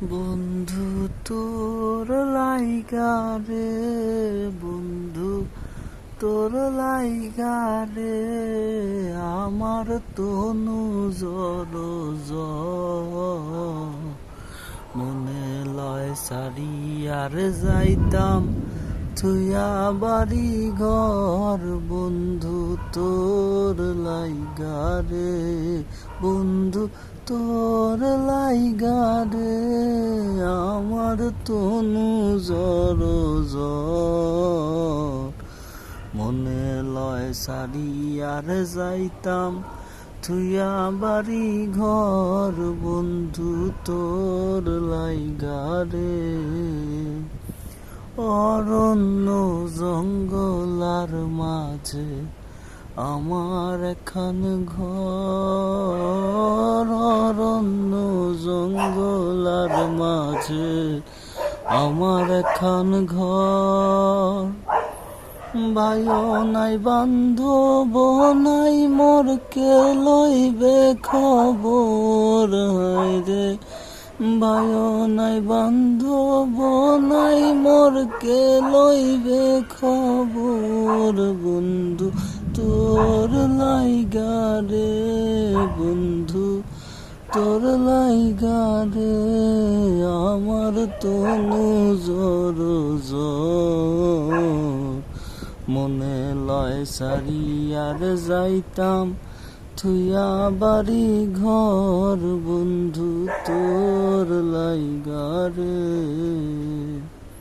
বন্ধু তোর লাইগা রে, বন্ধু তোর লাইগা রে, আমার তনু জর মনে লয় সারি আর যাইতাম থুয়া বাড়ি ঘর। বন্ধু তোর লাইগা রে, বন্ধু তোর লাইগা রে, আমার তনু জর মনে লয় সারি আর যাইতাম থুয়া বাড়ি ঘর। বন্ধু তোর লাইগা রে, অরণ্য জঙ্গলার মাঝে আমার এখান ঘর। অরণ্য জঙ্গলার মাঝে আমার এখান ঘর। ভাইও নাই বান্ধব নাই মোর, কে লইবে খবর রে। ভাইও নাই বান্ধব নাই মোর, কে লইবে খবর। বন্ধু তোর লাইগা রে, বন্ধু তোর লাইগা রে, আমার তনু জর মনে লয় সারি আর যাইতাম থুয়া বাড়ি ঘর। বন্ধু তোর লাইগা রে।